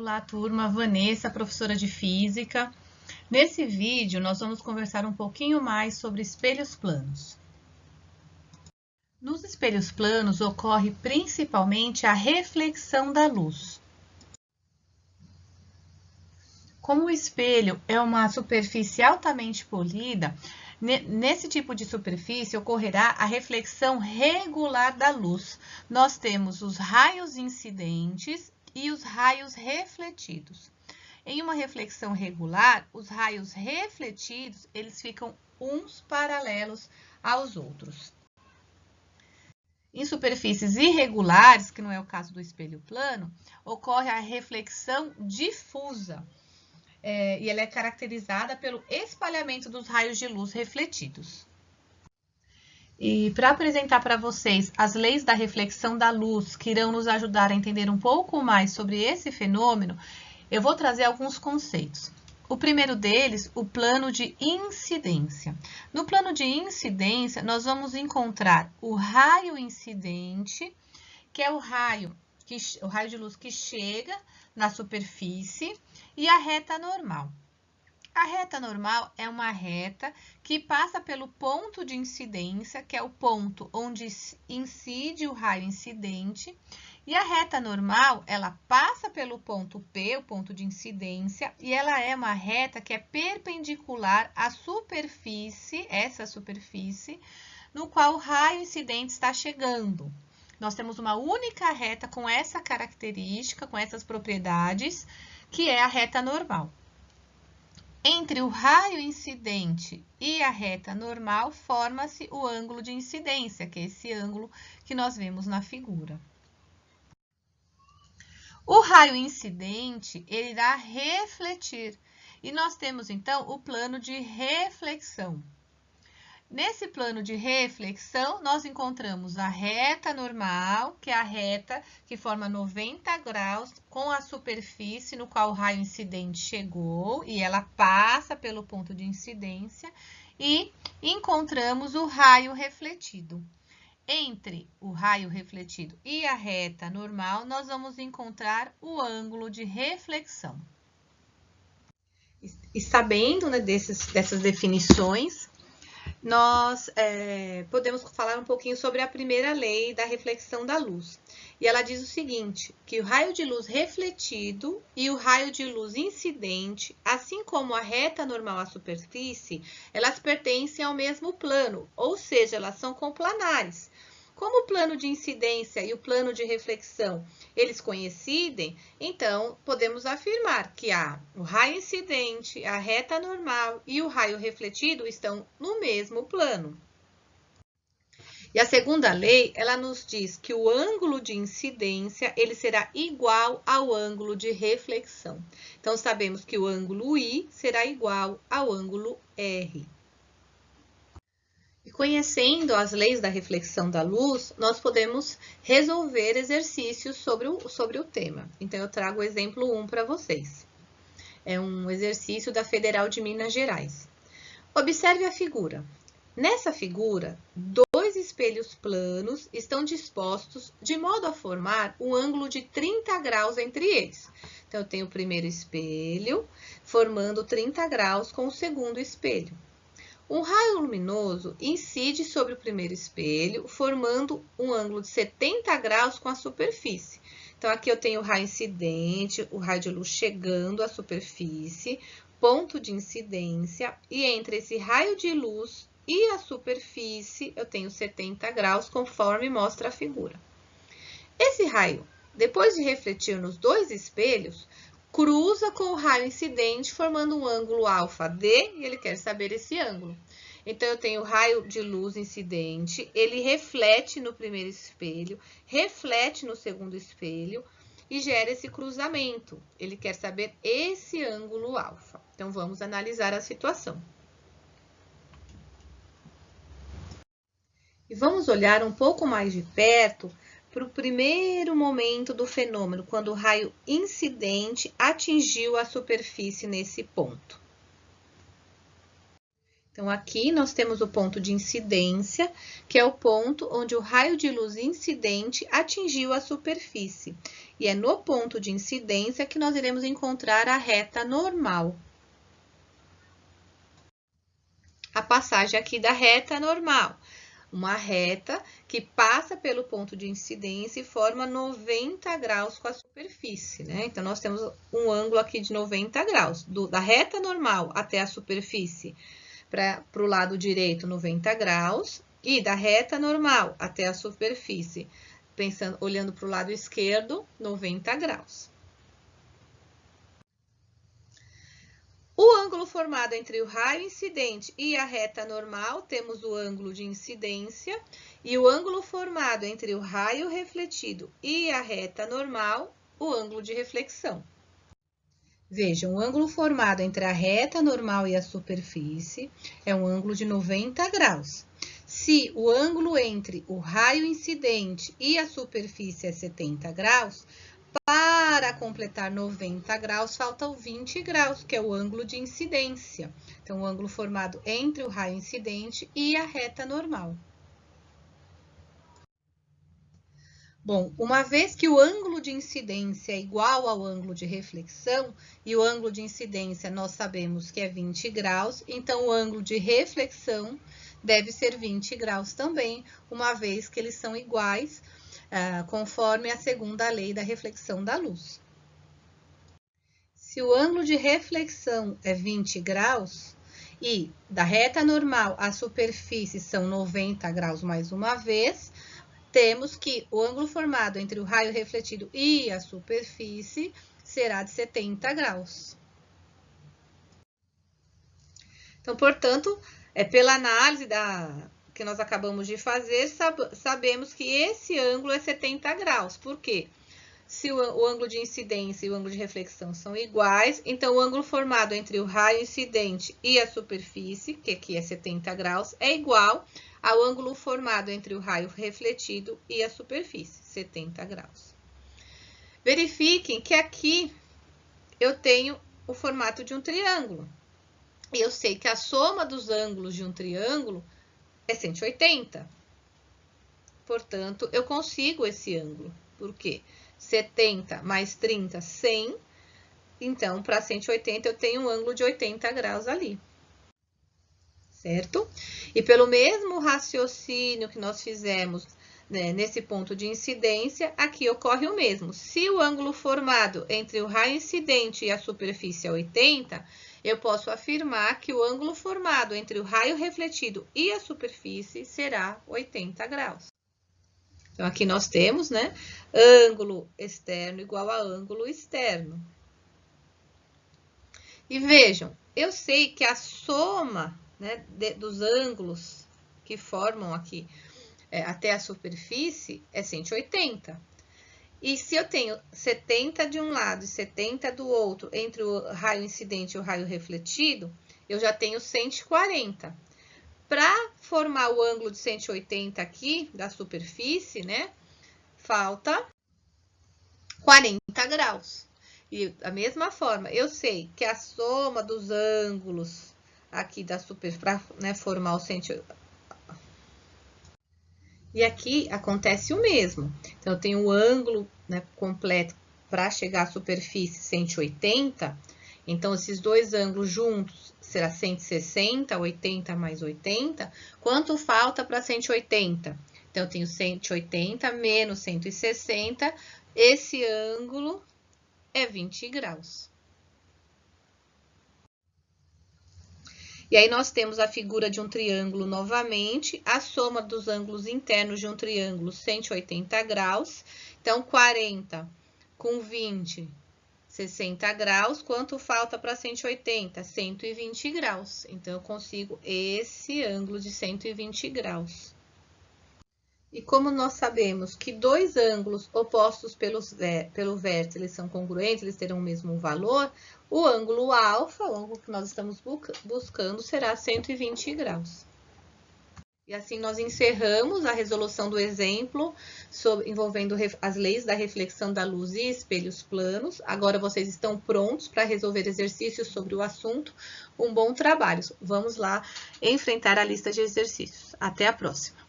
Olá, turma. Vanessa, professora de Física. Nesse vídeo, nós vamos conversar um pouquinho mais sobre espelhos planos. Nos espelhos planos, ocorre principalmente a reflexão da luz. Como o espelho é uma superfície altamente polida, nesse tipo de superfície ocorrerá a reflexão regular da luz. Nós temos os raios incidentes e os raios refletidos. Em uma reflexão regular, os raios refletidos, eles ficam uns paralelos aos outros. Em superfícies irregulares, que não é o caso do espelho plano, ocorre a reflexão difusa. E ela é caracterizada pelo espalhamento dos raios de luz refletidos. E para apresentar para vocês as leis da reflexão da luz, que irão nos ajudar a entender um pouco mais sobre esse fenômeno, eu vou trazer alguns conceitos. O primeiro deles, o plano de incidência. No plano de incidência, nós vamos encontrar o raio incidente, que é o raio de luz que chega na superfície, e a reta normal. A reta normal é uma reta que passa pelo ponto de incidência, que é o ponto onde incide o raio incidente, e a reta normal, ela passa pelo ponto P, o ponto de incidência, e ela é uma reta que é perpendicular à superfície, essa superfície, no qual o raio incidente está chegando. Nós temos uma única reta com essa característica, com essas propriedades, que é a reta normal. Entre o raio incidente e a reta normal, forma-se o ângulo de incidência, que é esse ângulo que nós vemos na figura. O raio incidente, ele irá refletir, e nós temos, então, o plano de reflexão. Nesse plano de reflexão, nós encontramos a reta normal, que é a reta que forma 90 graus com a superfície no qual o raio incidente chegou, e ela passa pelo ponto de incidência, e encontramos o raio refletido. Entre o raio refletido e a reta normal, nós vamos encontrar o ângulo de reflexão. E sabendo, né, dessas definições, nós podemos falar um pouquinho sobre a primeira lei da reflexão da luz. E ela diz o seguinte, que o raio de luz refletido e o raio de luz incidente, assim como a reta normal à superfície, elas pertencem ao mesmo plano, ou seja, elas são complanares. Como o plano de incidência e o plano de reflexão, eles coincidem, então podemos afirmar que o raio incidente, a reta normal e o raio refletido estão no mesmo plano. E a segunda lei, ela nos diz que o ângulo de incidência, ele será igual ao ângulo de reflexão. Então, sabemos que o ângulo I será igual ao ângulo R. E conhecendo as leis da reflexão da luz, nós podemos resolver exercícios sobre o tema. Então, eu trago o exemplo 1 para vocês. É um exercício da Federal de Minas Gerais. Observe a figura. Nessa figura, dois espelhos planos estão dispostos de modo a formar um ângulo de 30 graus entre eles. Então, eu tenho o primeiro espelho formando 30 graus com o segundo espelho. Um raio luminoso incide sobre o primeiro espelho, formando um ângulo de 70 graus com a superfície. Então, aqui eu tenho o raio incidente, o raio de luz chegando à superfície, ponto de incidência, e entre esse raio de luz e a superfície, eu tenho 70 graus, conforme mostra a figura. Esse raio, depois de refletir nos dois espelhos, cruza com o raio incidente, formando um ângulo ∠D, e ele quer saber esse ângulo. Então, eu tenho o raio de luz incidente, ele reflete no primeiro espelho, reflete no segundo espelho, e gera esse cruzamento. Ele quer saber esse ângulo α. Então, vamos analisar a situação. E vamos olhar um pouco mais de perto para o primeiro momento do fenômeno, quando o raio incidente atingiu a superfície nesse ponto. Então, aqui nós temos o ponto de incidência, que é o ponto onde o raio de luz incidente atingiu a superfície. e é no ponto de incidência que nós iremos encontrar a reta normal. A passagem aqui da reta normal. Uma reta que passa pelo ponto de incidência e forma 90 graus com a superfície, né? Então, nós temos um ângulo aqui de 90 graus, da reta normal até a superfície, para o lado direito, 90 graus, e da reta normal até a superfície, olhando para o lado esquerdo, 90 graus. O ângulo formado entre o raio incidente e a reta normal, temos o ângulo de incidência, e o ângulo formado entre o raio refletido e a reta normal, o ângulo de reflexão. Vejam, o ângulo formado entre a reta normal e a superfície é um ângulo de 90 graus. Se o ângulo entre o raio incidente e a superfície é 70 graus, para completar 90 graus, faltam 20 graus, que é o ângulo de incidência. Então, o ângulo formado entre o raio incidente e a reta normal. Bom, uma vez que o ângulo de incidência é igual ao ângulo de reflexão, e o ângulo de incidência nós sabemos que é 20 graus, então o ângulo de reflexão deve ser 20 graus também, uma vez que eles são iguais, conforme a segunda lei da reflexão da luz. Se o ângulo de reflexão é 20 graus e da reta normal à superfície são 90 graus mais uma vez, temos que o ângulo formado entre o raio refletido e a superfície será de 70 graus. Então, portanto, pela análise que nós acabamos de fazer, sabemos que esse ângulo é 70 graus. Por quê? Se o ângulo de incidência e o ângulo de reflexão são iguais, então o ângulo formado entre o raio incidente e a superfície, que aqui é 70 graus, é igual ao ângulo formado entre o raio refletido e a superfície, 70 graus. Verifiquem que aqui eu tenho o formato de um triângulo. E eu sei que a soma dos ângulos de um triângulo é 180. Portanto, eu consigo esse ângulo. Por quê? 70 mais 30, 100. Então, para 180, eu tenho um ângulo de 80 graus ali. Certo? E pelo mesmo raciocínio que nós fizemos, né, nesse ponto de incidência, aqui ocorre o mesmo. Se o ângulo formado entre o raio incidente e a superfície é 80, eu posso afirmar que o ângulo formado entre o raio refletido e a superfície será 80 graus. Então, aqui nós temos, né, ângulo externo igual a ângulo externo. E vejam, eu sei que a soma, né, dos ângulos que formam aqui até a superfície é 180. E se eu tenho 70 de um lado e 70 do outro, entre o raio incidente e o raio refletido, eu já tenho 140. Para formar o ângulo de 180 aqui, da superfície, né, falta 40 graus. E da mesma forma, eu sei que a soma dos ângulos aqui da superfície, para, né, formar o 180, e aqui acontece o mesmo. Então, eu tenho o ângulo, né, completo para chegar à superfície 180. Então, esses dois ângulos juntos será 160, 80 mais 80. Quanto falta para 180? Então, eu tenho 180 menos 160. Esse ângulo é 20 graus. E aí, nós temos a figura de um triângulo novamente, a soma dos ângulos internos de um triângulo, 180 graus. Então, 40 com 20, 60 graus. Quanto falta para 180? 120 graus. Então, eu consigo esse ângulo de 120 graus. E como nós sabemos que dois ângulos opostos pelo vértice, eles são congruentes, eles terão o mesmo valor, o ângulo alfa, o ângulo que nós estamos buscando, será 120 graus. E assim nós encerramos a resolução do exemplo envolvendo as leis da reflexão da luz e espelhos planos. Agora vocês estão prontos para resolver exercícios sobre o assunto. Um bom trabalho. Vamos lá enfrentar a lista de exercícios. Até a próxima.